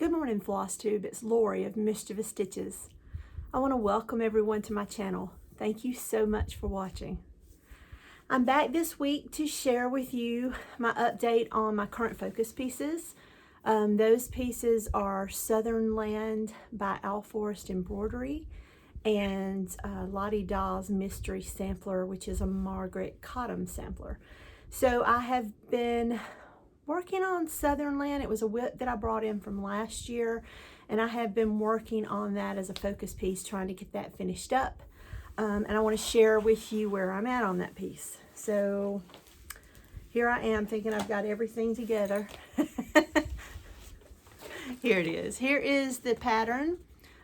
Good morning, Flosstube. It's Lori of Mischievous Stitches. I want to welcome everyone to my channel. Thank you so much for watching. I'm back this week to share with you my update on my current focus pieces. Those pieces are Southern Land by Owl Forest Embroidery and Lottie Dawes Mystery Sampler, which is a Margaret Cotton sampler. So I have been working on Southern Land. It was a whip that I brought in from last year, and I have been working on that as a focus piece, trying to get that finished up. And I want to share with you where I'm at on that piece. So here I am thinking I've got everything together. Here it is. Here is the pattern.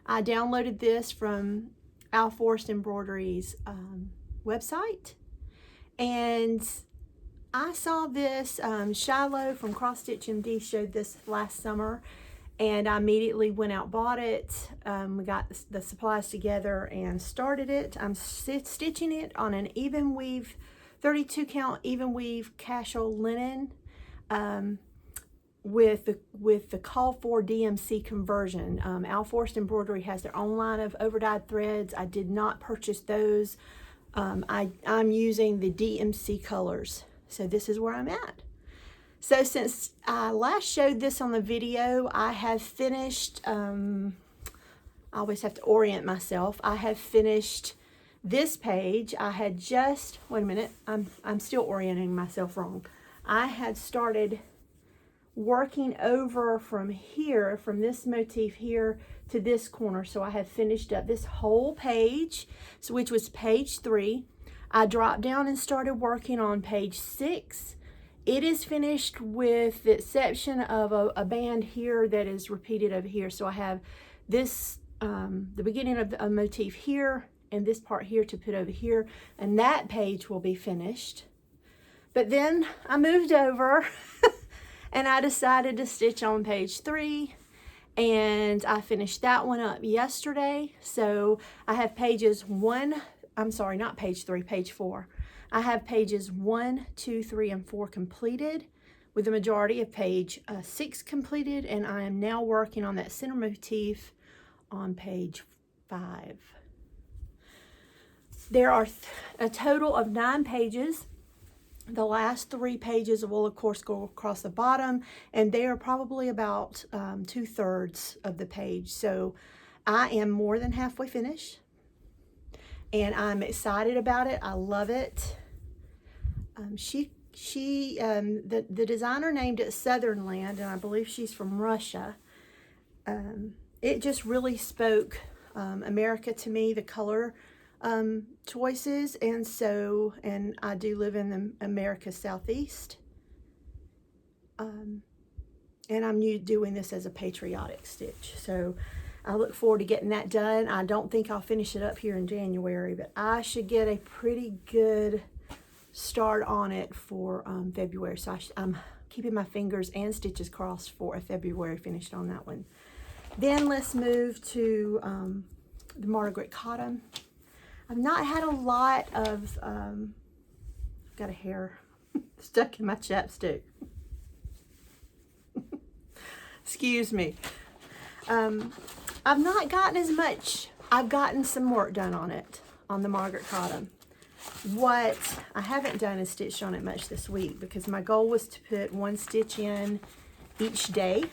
I downloaded this from Owl Forest Embroidery's website, and I saw this, Shiloh from Cross Stitch MD showed this last summer, and I immediately went out, bought it. We got the supplies together and started it. I'm stitching it on an even weave, 32 count even weave casual linen with the call for DMC conversion. Owl Forest Embroidery has their own line of overdyed threads. I did not purchase those. I'm using the DMC colors. So this is where I'm at. So since I last showed this on the video, I have finished, I always have to orient myself. I have finished this page. I had just, wait a minute, I'm still orienting myself wrong. I had started working over from here, from this motif here to this corner. So I have finished up this whole page, so which was page 3. I dropped down and started working on page 6. It is finished with the exception of a band here that is repeated over here. So I have this, the beginning of a motif here and this part here to put over here, and that page will be finished. But then I moved over and I decided to stitch on page 3. And I finished that one up yesterday. So I have pages not page 3, page 4. I have pages 1, 2, 3, and 4 completed, with the majority of page 6 completed, and I am now working on that center motif on page 5. There are a total of 9 pages. The last 3 pages will of course go across the bottom, and they are probably about 2/3 of the page. So I am more than halfway finished, and I'm excited about it. I love it. The designer named it Southern Land, and I believe she's from Russia. It just really spoke America to me, the color choices, and I do live in the America Southeast, and I'm doing this as a patriotic stitch. So I look forward to getting that done. I don't think I'll finish it up here in January, but I should get a pretty good start on it for February. So I'm keeping my fingers and stitches crossed for a February finished on that one. Then let's move to the Margaret Cotton. I've not had a lot of, I've got a hair stuck in my chapstick. Excuse me. I've not gotten as much. I've gotten some work done on it, on the Margaret Cotton. What I haven't done is stitched on it much this week, because my goal was to put 1 stitch in each day,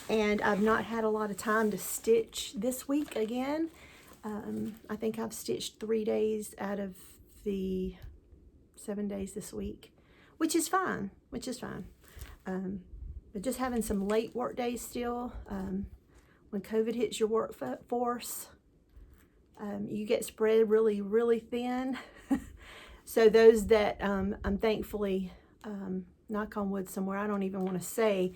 and I've not had a lot of time to stitch this week again. I think I've stitched 3 days out of the 7 days this week, which is fine, but just having some late work days still. When COVID hits your workforce, you get spread really, really thin. So those that I'm thankfully, knock on wood somewhere, I don't even want to say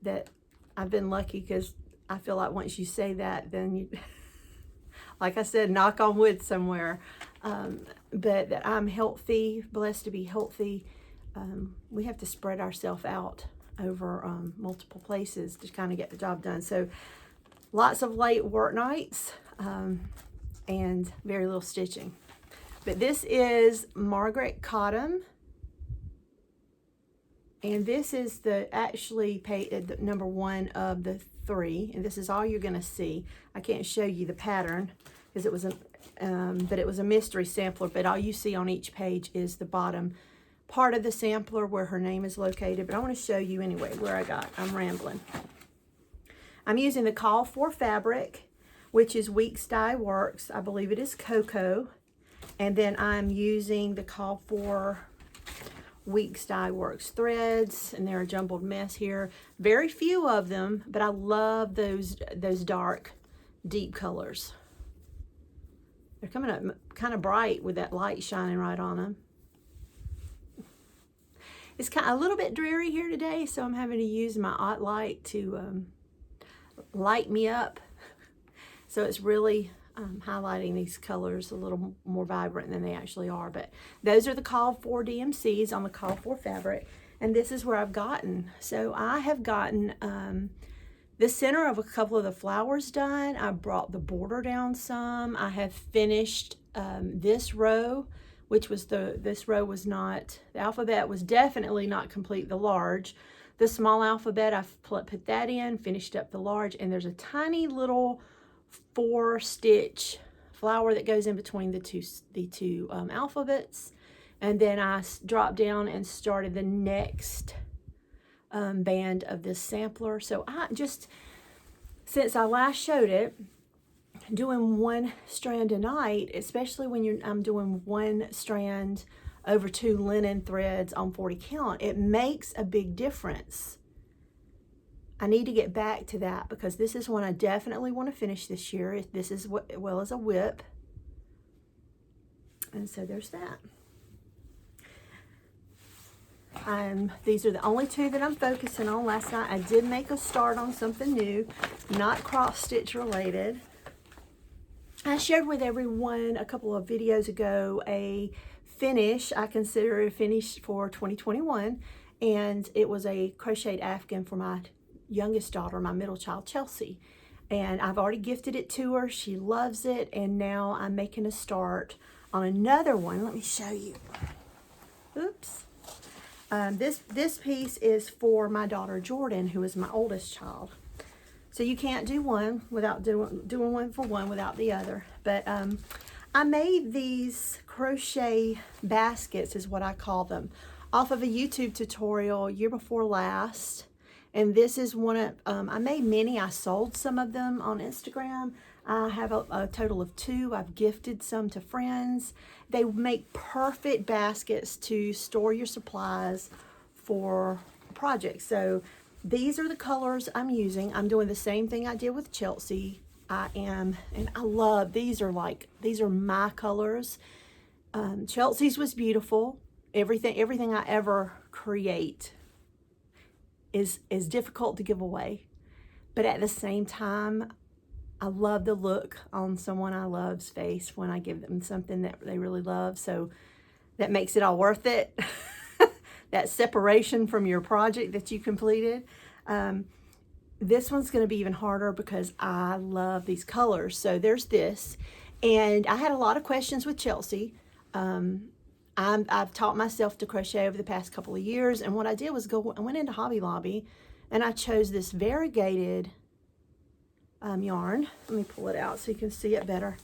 that I've been lucky, because I feel like once you say that, then you, like I said, knock on wood somewhere, but that I'm healthy, blessed to be healthy. We have to spread ourselves out over multiple places to kind of get the job done. So lots of late work nights and very little stitching. But this is Margaret Cotton, And this is actually the number 1 of the 3, and this is all you're going to see. I can't show you the pattern because it was but it was a mystery sampler, but all you see on each page is the bottom part of the sampler where her name is located. But I want to show you anyway where I'm rambling. I'm using the Call For fabric, which is Weeks Dye Works. I believe it is Cocoa. And then I'm using the Call For Weeks Dye Works threads, and they're a jumbled mess here. Very few of them, but I love those dark, deep colors. They're coming up kind of bright with that light shining right on them. It's kind of a little bit dreary here today, so I'm having to use my Ott light to light me up. So it's really highlighting these colors a little more vibrant than they actually are. But those are the Call For DMCs on the Call For fabric, and this is where I've gotten. So I have gotten the center of a couple of the flowers done. I brought the border down some. I have finished this row, which was this row was not, the alphabet was definitely not complete, the large. The small alphabet, I've put that in, finished up the large, and there's a tiny little 4-stitch flower that goes in between the two alphabets. And then I dropped down and started the next band of this sampler. So I just, since I last showed it, doing 1 strand a night, especially when I'm doing 1 strand over 2 linen threads on 40 count, it makes a big difference. I need to get back to that because this is one I definitely want to finish this year. This is well as a whip. And so there's that. These are the only 2 that I'm focusing on. Last night I did make a start on something new, not cross stitch related. I shared with everyone a couple of videos ago a finish, I consider a finish for 2021, and it was a crocheted Afghan for my youngest daughter, my middle child, Chelsea. And I've already gifted it to her. She loves it, and now I'm making a start on another one. Let me show you. Oops. This piece is for my daughter Jordan, who is my oldest child. So you can't do one without doing one for one without the other. But I made these crochet baskets, is what I call them, off of a YouTube tutorial year before last. And this is one of, I made many. I sold some of them on Instagram. I have a total of 2. I've gifted some to friends. They make perfect baskets to store your supplies for projects. So these are the colors I'm using. I'm doing the same thing I did with Chelsea. And I love, these are my colors. Chelsea's was beautiful. Everything I ever create is difficult to give away. But at the same time, I love the look on someone I love's face when I give them something that they really love. So that makes it all worth it. That separation from your project that you completed. This one's going to be even harder because I love these colors. So there's this. And I had a lot of questions with Chelsea. I've taught myself to crochet over the past couple of years. And what I did was I went into Hobby Lobby and I chose this variegated yarn. Let me pull it out so you can see it better.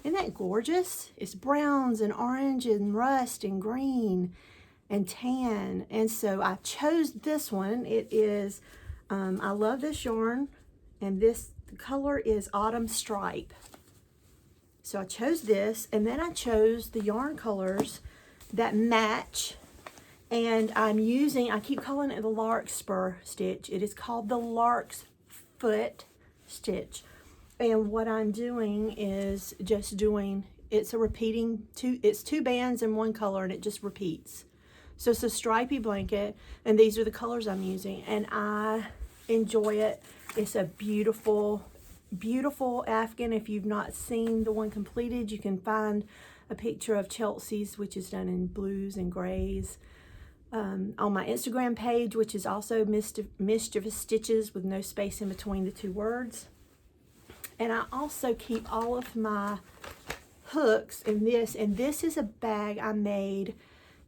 Isn't that gorgeous? It's browns and orange and rust and green and tan. And so I chose this one. It is, I love this yarn, and the color is Autumn Stripe. So I chose this, and then I chose the yarn colors that match. And I keep calling it the Larkspur stitch. It is called the Larksfoot stitch. And what I'm doing is just doing, it's two bands in one color, and it just repeats. So it's a stripy blanket, and these are the colors I'm using, and I enjoy it. It's a beautiful, beautiful Afghan. If you've not seen the one completed, you can find a picture of Chelsea's, which is done in blues and grays, on my Instagram page, which is also Mischievous Stitches with no space in between the 2 words. And I also keep all of my hooks in this, and this is a bag I made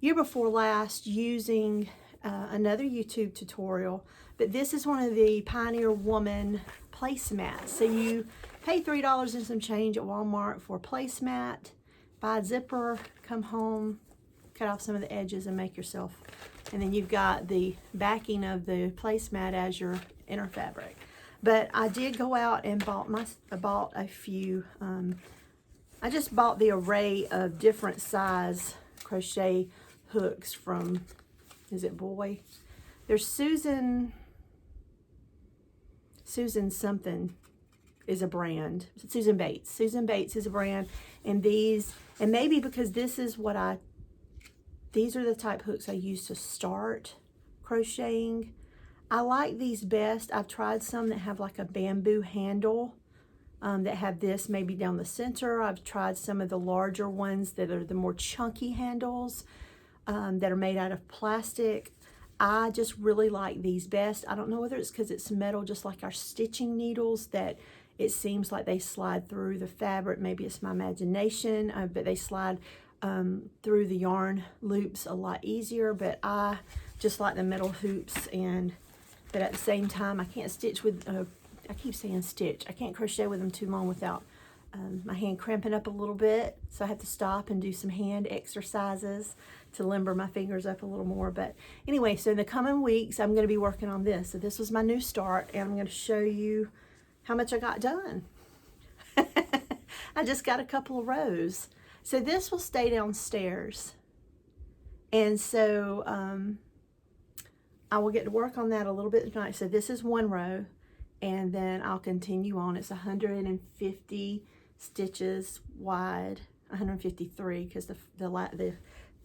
year before last using another YouTube tutorial, but this is one of the Pioneer Woman placemats. So you pay $3 and some change at Walmart for a placemat, buy a zipper, come home, cut off some of the edges and make yourself. And then you've got the backing of the placemat as your inner fabric. But I did go out and bought a few, I just bought the array of different size crochet hooks from, is it Boy? There's Susan something is a brand. Susan Bates. Susan Bates is a brand. And these, and maybe because this is what these are the type hooks I use to start crocheting. I like these best. I've tried some that have like a bamboo handle that have this maybe down the center. I've tried some of the larger ones that are the more chunky handles that are made out of plastic. I just really like these best. I don't know whether it's because it's metal, just like our stitching needles, that it seems like they slide through the fabric. Maybe it's my imagination, but they slide through the yarn loops a lot easier. But I just like the metal hoops, but at the same time, I can't stitch with, I keep saying stitch. I can't crochet with them too long without my hand cramping up a little bit. So I have to stop and do some hand exercises to limber my fingers up a little more. But anyway, so in the coming weeks, I'm going to be working on this. So this was my new start, and I'm going to show you how much I got done. I just got a couple of rows. So this will stay downstairs. And so I will get to work on that a little bit tonight. So this is one row, and then I'll continue on. It's 150 stitches wide, 153, because the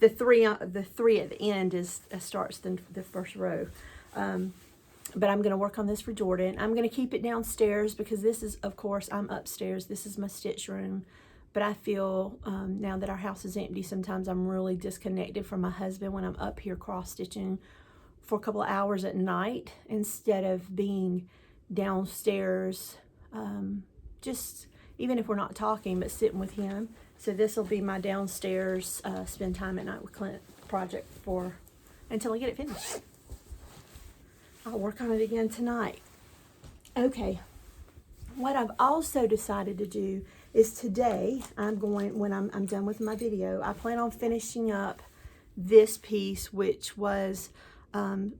three at the end starts the first row. But I'm going to work on this for Jordan. I'm going to keep it downstairs because this is, of course, I'm upstairs. This is my stitch room. But I feel now that our house is empty, sometimes I'm really disconnected from my husband when I'm up here cross-stitching for a couple of hours at night instead of being downstairs, just even if we're not talking, but sitting with him. So this will be my downstairs spend time at night with Clint project until I get it finished. I'll work on it again tonight. Okay, what I've also decided to do is today, when I'm done with my video, I plan on finishing up this piece, which was a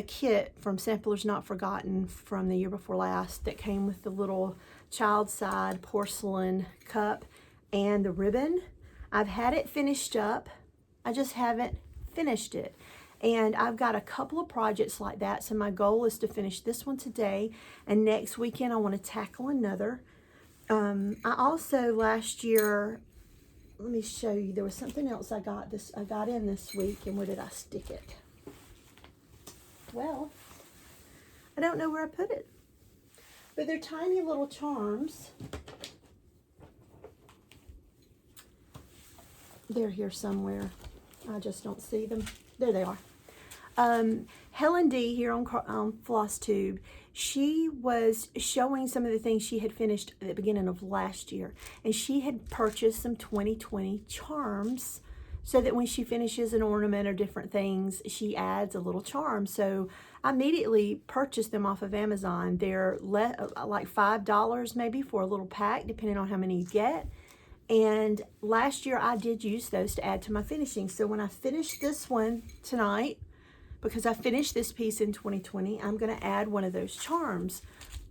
kit from Samplers Not Forgotten from the year before last that came with the little child side porcelain cup and the ribbon. I've had it finished up. I just haven't finished it. And I've got a couple of projects like that. So my goal is to finish this one today. And next weekend I want to tackle another. I also last year, let me show you, there was something else I got in this week. And where did I stick it? Well, I don't know where I put it. But they're tiny little charms. They're here somewhere. I just don't see them. There they are. Helen D here on Flosstube, she was showing some of the things she had finished at the beginning of last year. And she had purchased some 2020 charms so that when she finishes an ornament or different things, she adds a little charm. So I immediately purchased them off of Amazon. They're like $5 maybe for a little pack, depending on how many you get. And last year I did use those to add to my finishing. So when I finish this one tonight, because I finished this piece in 2020, I'm going to add one of those charms.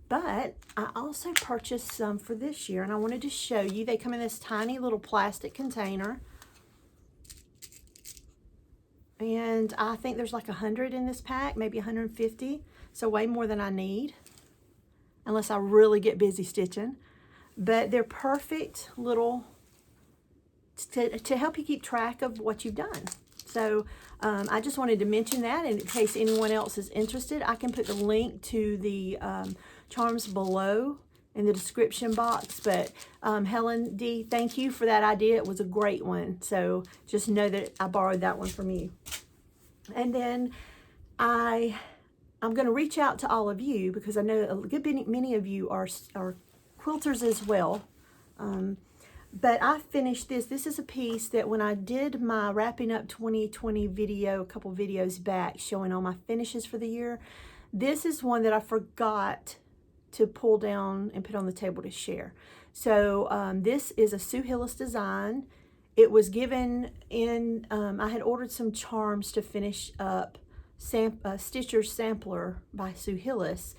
But I also purchased some for this year, and I wanted to show you. They come in this tiny little plastic container. And I think there's like 100 in this pack, maybe 150. So way more than I need, unless I really get busy stitching. But they're perfect little, to help you keep track of what you've done. So I just wanted to mention that, and in case anyone else is interested, I can put the link to the charms below in the description box. But Helen D, thank you for that idea. It was a great one. So just know that I borrowed that one from you. And then I'm going to reach out to all of you, because I know a good many of you are quilters as well. But I finished this. This is a piece that when I did my wrapping up 2020 video, a couple videos back showing all my finishes for the year, this is one that I forgot to pull down and put on the table to share. So this is a Sue Hillis design. It was given in, I had ordered some charms to finish up Stitcher's Sampler by Sue Hillis.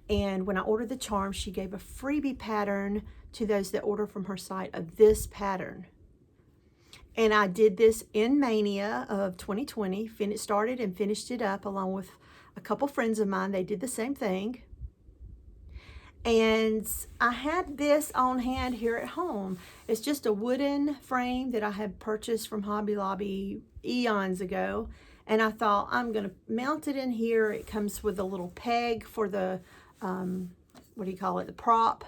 And when I ordered the charms, she gave a freebie pattern to those that order from her site of this pattern. And I did this in Mania of 2020, started and finished it up along with a couple friends of mine. They did the same thing. And I had this on hand here at home. It's just a wooden frame that I had purchased from Hobby Lobby eons ago. And I thought, I'm going to mount it in here. It comes with a little peg for the, what do you call it, the prop,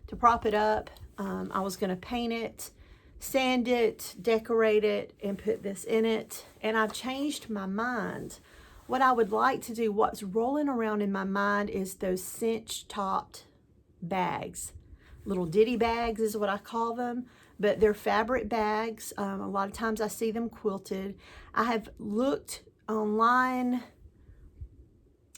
to prop it up. I was going to paint it, sand it, decorate it, and put this in it. And I've changed my mind. What I would like to do, what's rolling around in my mind, is those cinch-topped bags. Little ditty bags is what I call them, but they're fabric bags. A lot of times I see them quilted. I have looked online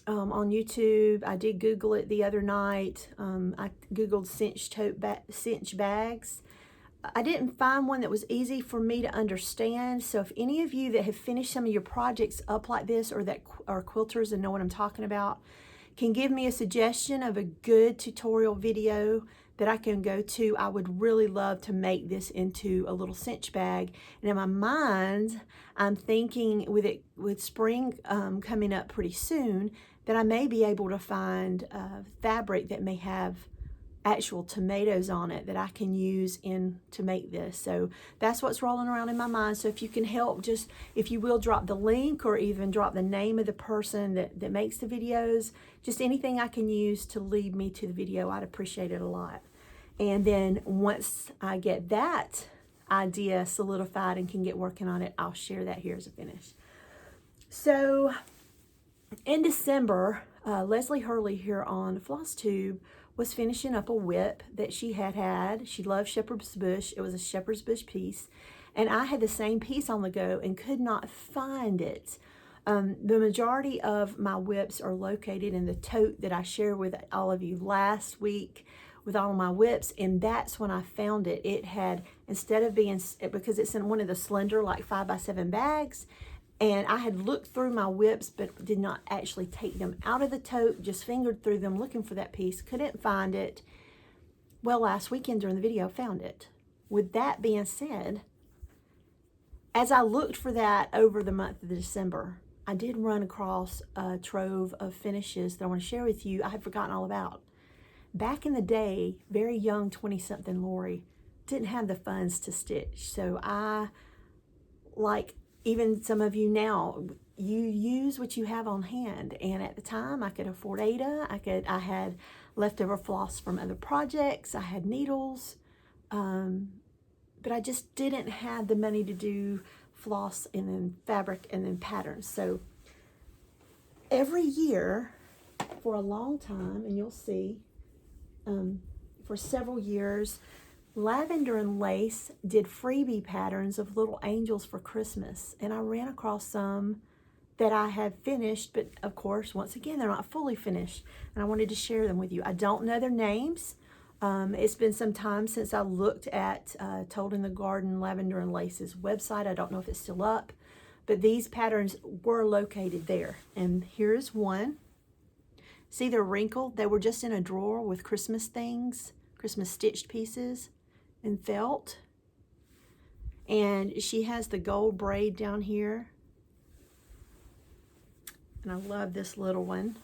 on YouTube. I did Google it the other night. I Googled cinch bags. I didn't find one that was easy for me to understand. So if any of you that have finished some of your projects up like this, or that are quilters and know what I'm talking about, can give me a suggestion of a good tutorial video that I can go to, I would really love to make this into a little cinch bag. And in my mind, I'm thinking with spring coming up pretty soon, that I may be able to find fabric that may have actual tomatoes on it that I can use to make this. So that's what's rolling around in my mind. So if you can help, just if you will drop the link or even drop the name of the person that makes the videos, just anything I can use to lead me to the video, I'd appreciate it a lot. And then once I get that idea solidified and can get working on it, I'll share that here as a finish. So in December, Leslie Hurley here on Flosstube was finishing up a whip that she had. She loved shepherd's bush. It was a shepherd's bush piece. And I had the same piece on the go and could not find it. The majority of my whips are located in the tote that I shared with all of you last week with all of my whips, and that's when I found it. It had, instead of being, because it's in one of the slender like 5x7 bags, and I had looked through my whips but did not actually take them out of the tote, just fingered through them looking for that piece, couldn't find it. Well, last weekend during the video, found it. With that being said, as I looked for that over the month of December, I did run across a trove of finishes that I want to share with you I had forgotten all about. Back in the day, very young 20-something Lori didn't have the funds to stitch. So I, like even some of you now, you use what you have on hand. And at the time, I could afford Ada. I had leftover floss from other projects. I had needles. But I just didn't have the money to do floss and then fabric and then patterns. So every year for a long time, and you'll see, for several years, Lavender and Lace did freebie patterns of little angels for Christmas, and I ran across some that I had finished, but of course, once again, they're not fully finished, and I wanted to share them with you. I don't know their names. It's been some time since I looked at Told in the Garden Lavender and Lace's website. I don't know if it's still up, but these patterns were located there, and here's one. See, they're wrinkled. They were just in a drawer with Christmas things, Christmas stitched pieces and felt. And she has the gold braid down here. And I love this little one.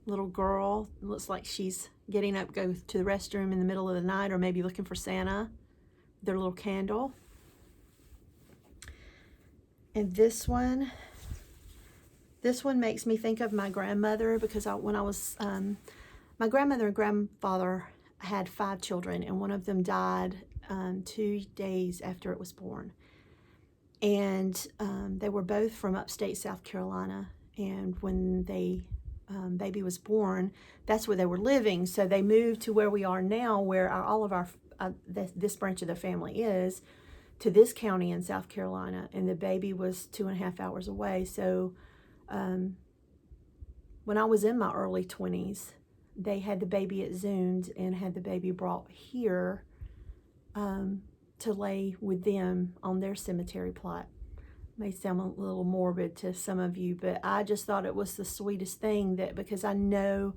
Little girl. It looks like she's getting up, go to the restroom in the middle of the night, or maybe looking for Santa. Their little candle. And this one makes me think of my grandmother, because when I was, my grandmother and grandfather had 5 children, and one of them died 2 days after it was born. And they were both from upstate South Carolina, and when baby was born, that's where they were living. So they moved to where we are now, where all of our this branch of the family is, to this county in South Carolina, and the baby was 2.5 hours away. So when I was in my early 20s, they had the baby exhumed and had the baby brought here to lay with them on their cemetery plot. May sound a little morbid to some of you, but I just thought it was the sweetest thing, that because I know,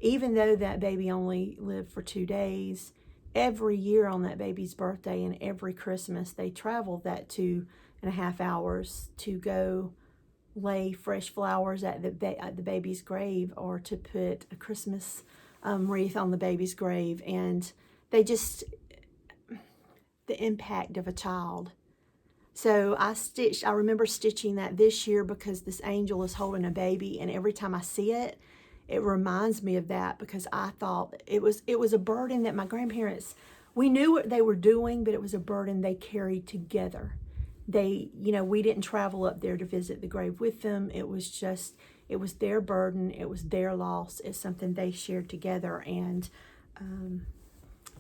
even though that baby only lived for 2 days, every year on that baby's birthday and every Christmas, they traveled that 2.5 hours to go lay fresh flowers at the baby's grave, or to put a Christmas wreath on the baby's grave. And they just, the impact of a child. So I remember stitching that this year because this angel is holding a baby, and every time I see it, it reminds me of that, because I thought it was a burden that my grandparents, we knew what they were doing, but it was a burden they carried together. They, we didn't travel up there to visit the grave with them. It was their burden. It was their loss. It's something they shared together. And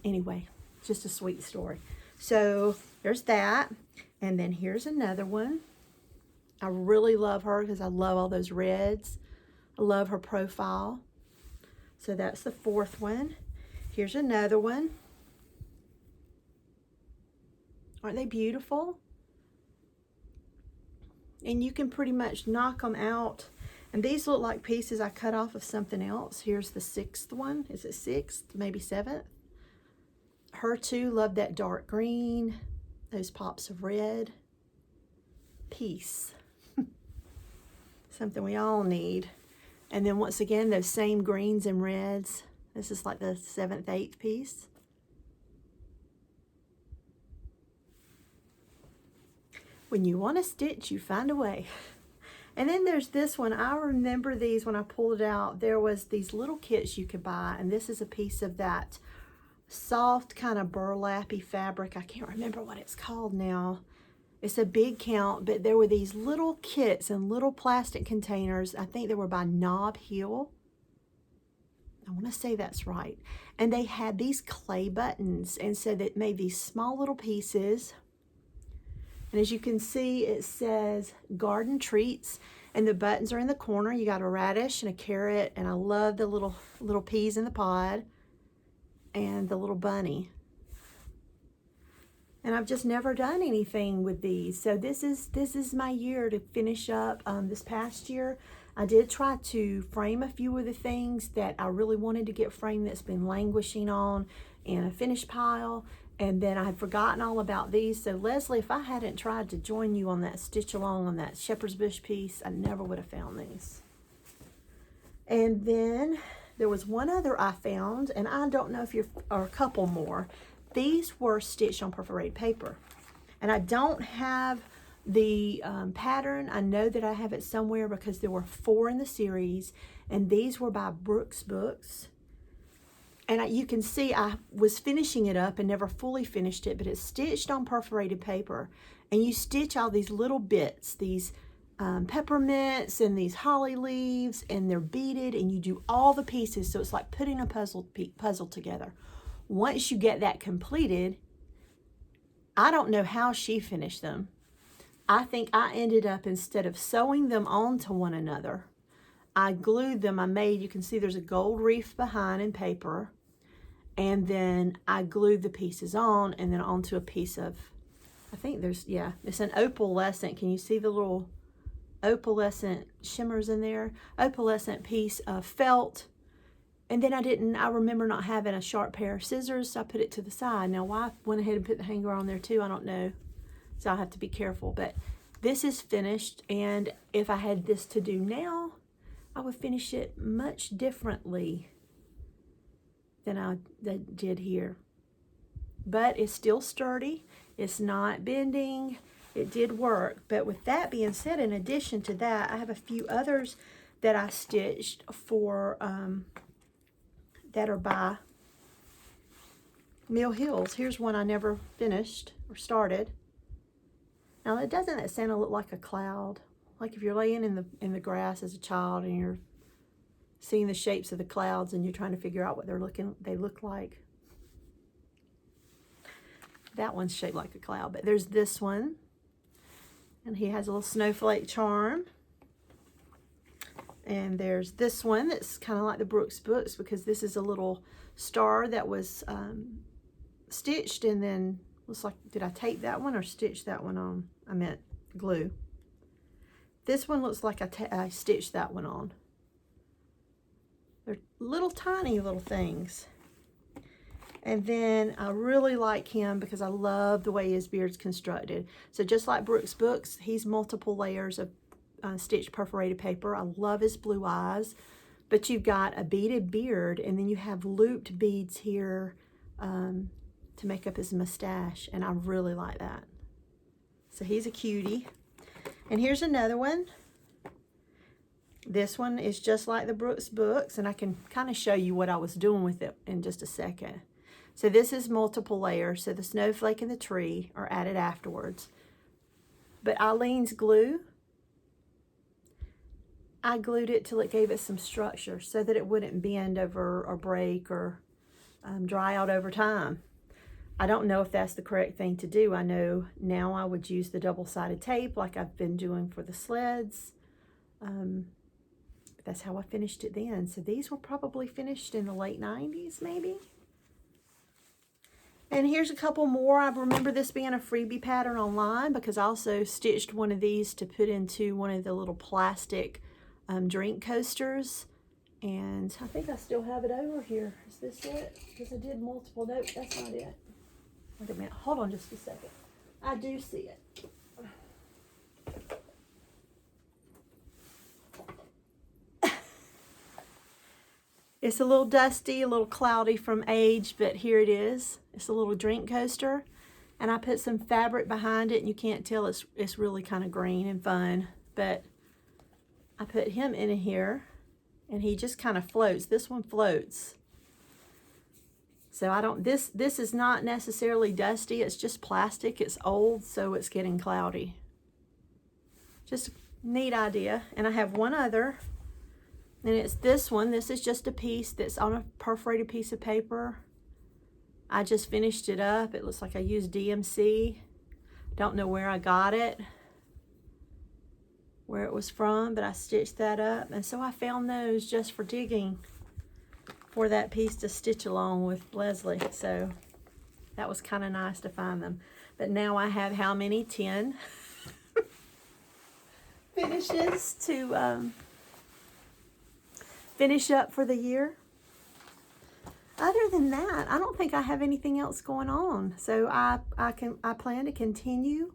anyway, just a sweet story. So there's that. And then here's another one. I really love her because I love all those reds. I love her profile. So that's the 4th one. Here's another one. Aren't they beautiful? And you can pretty much knock them out. And these look like pieces I cut off of something else. Here's the 6th one. Is it 6th? Maybe 7th. Her too, love that dark green. Those pops of red. Peace. Something we all need. And then once again, those same greens and reds. This is like the 7th, 8th piece. When you want to stitch, you find a way. And then there's this one. I remember these when I pulled it out. There was these little kits you could buy, and this is a piece of that soft kind of burlappy fabric. I can't remember what it's called now. It's a big count, but there were these little kits in little plastic containers. I think they were by Knob Hill. I want to say that's right. And they had these clay buttons, and so that made these small little pieces. And as you can see, it says garden treats, and the buttons are in the corner. You got a radish and a carrot, and I love the little peas in the pod, and the little bunny. And I've just never done anything with these. So this is my year to finish up. This past year, I did try to frame a few of the things that I really wanted to get framed that's been languishing on in a finished pile. And then I had forgotten all about these. So Leslie, if I hadn't tried to join you on that stitch along on that shepherd's bush piece, I never would have found these. And then there was one other I found, and I don't know if or a couple more. These were stitched on perforated paper. And I don't have the pattern. I know that I have it somewhere because there were 4 in the series, and these were by Brooks Books. And you can see I was finishing it up and never fully finished it, but it's stitched on perforated paper. And you stitch all these little bits, these peppermints and these holly leaves, and they're beaded, and you do all the pieces. So it's like putting a puzzle together. Once you get that completed, I don't know how she finished them. I think I ended up, instead of sewing them onto one another, I glued them. you can see there's a gold reef behind in paper, and then I glued the pieces on, and then onto a piece of, I think it's an opalescent. Can you see the little opalescent shimmers in there? Opalescent piece of felt. And then I remember not having a sharp pair of scissors, so I put it to the side. Now, why I went ahead and put the hanger on there too, I don't know. So I have to be careful. But this is finished, and if I had this to do now, I would finish it much differently than I did here. But it's still sturdy. It's not bending. It did work. But with that being said, in addition to that, I have a few others that I stitched for that are by Mill Hills. Here's one I never finished or started. Now, doesn't that Santa look like a cloud? Like if you're laying in the grass as a child and you're seeing the shapes of the clouds and you're trying to figure out what they look like. that one's shaped like a cloud, but there's this one. And he has a little snowflake charm. And there's this one that's kind of like the Brooks books, because this is a little star that was stitched, and then looks like, did I tape that one or stitch that one on? I meant glue. This one looks like I stitched that one on. They're little tiny little things. And then I really like him because I love the way his beard's constructed. So just like Brooks books, he's multiple layers of stitched perforated paper. I love his blue eyes, but you've got a beaded beard, and then you have looped beads here to make up his mustache, and I really like that. So he's a cutie. And here's another one. This one is just like the Brooks books, and I can kind of show you what I was doing with it in just a second. So this is multiple layers, so the snowflake and the tree are added afterwards. But Eileen's glue, I glued it till it gave it some structure so that it wouldn't bend over or break or dry out over time. I don't know if that's the correct thing to do. I know now I would use the double-sided tape like I've been doing for the sleds. But that's how I finished it then. So these were probably finished in the late 90s maybe. And here's a couple more. I remember this being a freebie pattern online because I also stitched one of these to put into one of the little plastic drink coasters. And I think I still have it over here. Is this it? Because I did multiple. Nope, that's not it. Wait a minute. Hold on just a second. I do see it. It's a little dusty, a little cloudy from age, but here it is. It's a little drink coaster, and I put some fabric behind it, and you can't tell it's really kind of green and fun, but I put him in here, and he just kind of floats. This one floats. So I don't, this is not necessarily dusty, it's just plastic. It's old, so it's getting cloudy. Just a neat idea. And I have one other. And it's this one. This is just a piece that's on a perforated piece of paper. I just finished it up. It looks like I used DMC. Don't know where I got it, where it was from, but I stitched that up. And so I found those just for digging for that piece to stitch along with Leslie. So that was kind of nice to find them. But now I have how many? 10 finishes to finish up for the year. Other than that, I don't think I have anything else going on. So I plan to continue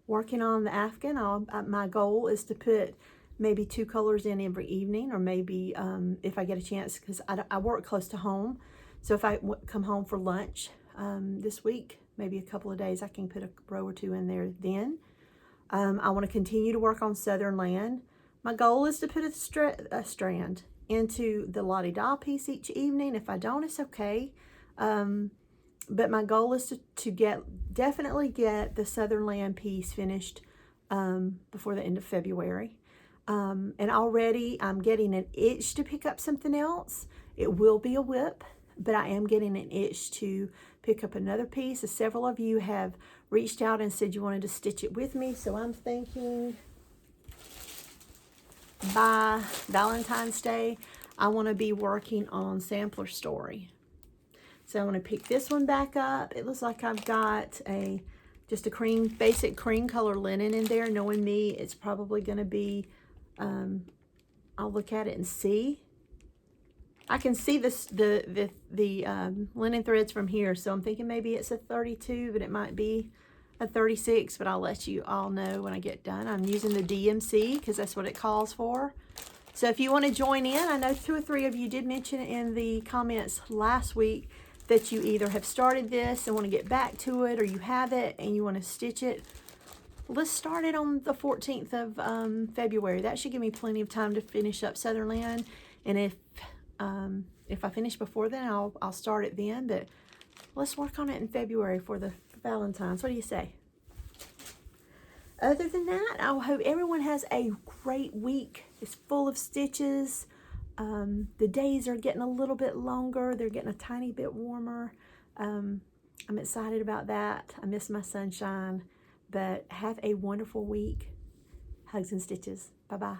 working on the Afghan. My goal is to put maybe 2 colors in every evening, or maybe if I get a chance, because I work close to home. So if I come home for lunch this week, maybe a couple of days, I can put a row or 2 in there then. I want to continue to work on Southern Land. My goal is to put a strand into the Lottie Doll piece each evening. If I don't, it's okay. But my goal is to definitely get the Southern Land piece finished before the end of February. And already I'm getting an itch to pick up something else. It will be a whip, but I am getting an itch to pick up another piece. As several of you have reached out and said you wanted to stitch it with me, so I'm thinking by Valentine's Day, I want to be working on Sampler Story. So I want to pick this one back up. It looks like I've got just a basic cream color linen in there. Knowing me, it's probably going to be, I'll look at it and see. I can see the linen threads from here, so I'm thinking maybe it's a 32, but it might be a 36, but I'll let you all know when I get done. I'm using the DMC because that's what it calls for. So if you want to join in, I know 2 or 3 of you did mention in the comments last week that you either have started this and want to get back to it, or you have it and you want to stitch it. Let's start it on the 14th of February. That should give me plenty of time to finish up Southern Land. And if I finish before then, I'll start it then. But let's work on it in February for the Valentine's. What do you say? Other than that, I hope everyone has a great week. It's full of stitches. The days are getting a little bit longer. They're getting a tiny bit warmer. I'm excited about that. I miss my sunshine, but have a wonderful week. Hugs and stitches. Bye-bye.